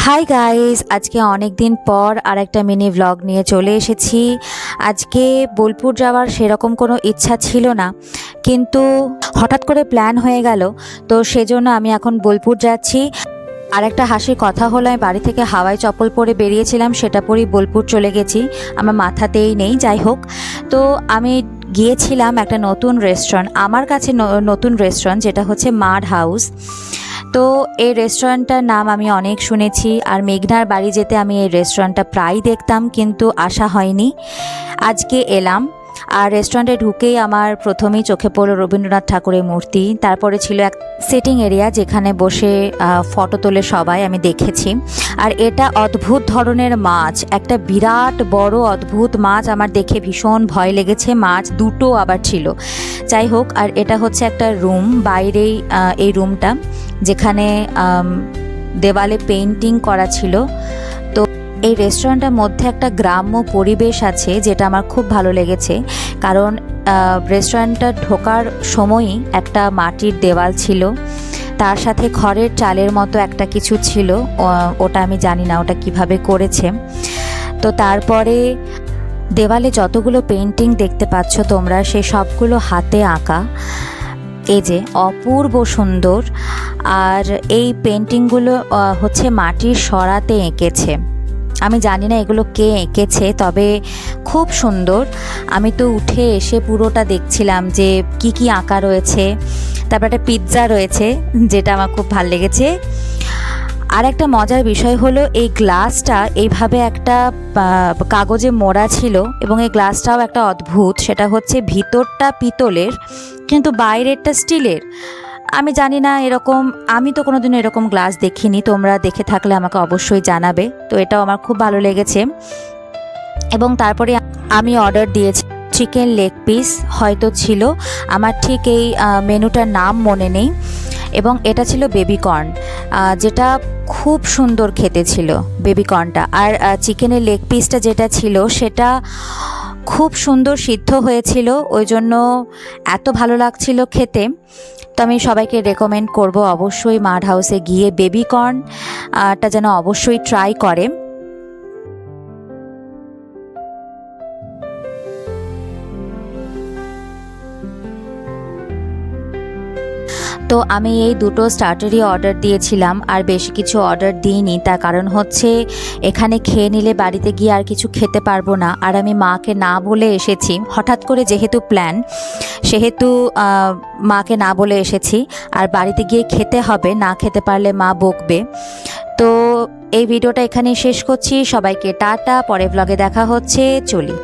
Hi guys, আজকে অনেক দিন পর আরেকটা মিনি ব্লগ নিয়ে চলে এসেছি। আজকে বোলপুর যাওয়ার সেরকম কোনো ইচ্ছা ছিল না, কিন্তু হঠাৎ করে প্ল্যান হয়ে গেল, তো সেজন্য আমি এখন বোলপুর যাচ্ছি। আর একটা হাসির কথা হলো, আমি বাড়ি থেকে হাওয়াই চপ্পল পরে বেরিয়েছিলাম, সেটা পরেই বোলপুর চলে গেছি, আমার মাথাতেই নেই। যাই হোক, তো আমি গিয়েছিলাম একটা নতুন রেস্টুরেন্ট, আমার কাছে নতুন রেস্টুরেন্ট, যেটা হচ্ছে মাড হাউস। তো এই রেস্টুরেন্টটার নাম আমি অনেক শুনেছি, আর মেঘনার বাড়ি যেতে আমি এই রেস্টুরেন্টটা প্রায় দেখতাম, কিন্তু আসা হয়নি। আজকে এলাম, আর রেস্টুরেন্টে ঢুকেই আমার প্রথমেই চোখে পড়ল রবীন্দ্রনাথ ঠাকুরের মূর্তি। তারপরে ছিল এক সিটিং এরিয়া, যেখানে বসে ফটো তোলে সবাই, আমি দেখেছি। আর এটা অদ্ভুত ধরনের মাছ, একটা বিরাট বড় অদ্ভুত মাছ, আমার দেখে ভীষণ ভয় লেগেছে। মাছ দুটো আবার ছিল। যাই হোক, আর এটা হচ্ছে একটা রুম, বাইরেই এই রুমটা, যেখানে দেওয়ালে পেইন্টিং করা ছিল। তো এই রেস্টুরেন্টের মধ্যে একটা গ্রাম্য পরিবেশ আছে, যেটা আমার খুব ভালো লেগেছে, কারণ রেস্টুরেন্টটা ঢোকার সময়ই একটা মাটির দেওয়াল ছিল, তার সাথে খড়ের চালের মতো একটা কিছু ছিল, ওটা আমি জানি না ওটা কিভাবে করেছে। তো তারপরে দেওয়ালে যতগুলো পেইন্টিং দেখতে পাচ্ছ তোমরা, সে সবগুলো হাতে আঁকা, এই যে অপূর্ব সুন্দর। আর এই পেন্টিংগুলো হচ্ছে মাটির সরাতে এঁকেছে। আমি জানি না এগুলো কে এঁকেছে, তবে খুব সুন্দর। আমি তো উঠে এসে পুরোটা দেখছিলাম যে কি কি আঁকা রয়েছে। তারপর একটা পিৎজা রয়েছে, যেটা আমার খুব ভালো লেগেছে। আর একটা মজার বিষয় হলো, এই গ্লাসটা এইভাবে একটা কাগজে মোড়া ছিল, এবং এই গ্লাসটাও একটা অদ্ভুত, সেটা হচ্ছে ভিতরটা পিতলের কিন্তু বাইরেরটা স্টিলের। আমি জানি না এরকম, আমি তো কোনোদিনও এরকম গ্লাস দেখিনি, তোমরা দেখে থাকলে আমাকে অবশ্যই জানাবে। তো এটাও আমার খুব ভালো লেগেছে। এবং তারপরে আমি অর্ডার দিয়েছি চিকেন লেগ পিস, হয়তো ছিল, আমার ঠিক এই মেনুটার নাম মনে নেই। এবং এটা ছিল বেবিকর্ন, যেটা খুব সুন্দর খেতে ছিল বেবিকর্নটা। আর চিকেনের লেগ পিসটা যেটা ছিল, সেটা খুব সুন্দর সিদ্ধ হয়েছিল, ওই জন্য এত ভালো লাগছিল খেতে। তো আমি সবাইকে রেকমেন্ড করব অবশ্যই মাড হাউসে গিয়ে বেবিকর্নটা যেন অবশ্যই ট্রাই করে। তো আমি এই দুটো স্টার্টারই অর্ডার দিয়েছিলাম, আর বেশি কিছু অর্ডার দিইনি। তার কারণ হচ্ছে এখানে খেয়ে নিলে বাড়িতে গিয়ে আর কিছু খেতে পারবো না, আর আমি মাকে না বলে এসেছি, হঠাৎ করে যেহেতু প্ল্যান, সেহেতু মাকে না বলে এসেছি। আর বাড়িতে গিয়ে খেতে হবে, না খেতে পারলে মা বকবে। তো এই ভিডিওটা এখানেই শেষ করছি, সবাইকে টাটা, পরে ব্লগে দেখা হচ্ছে, চলি।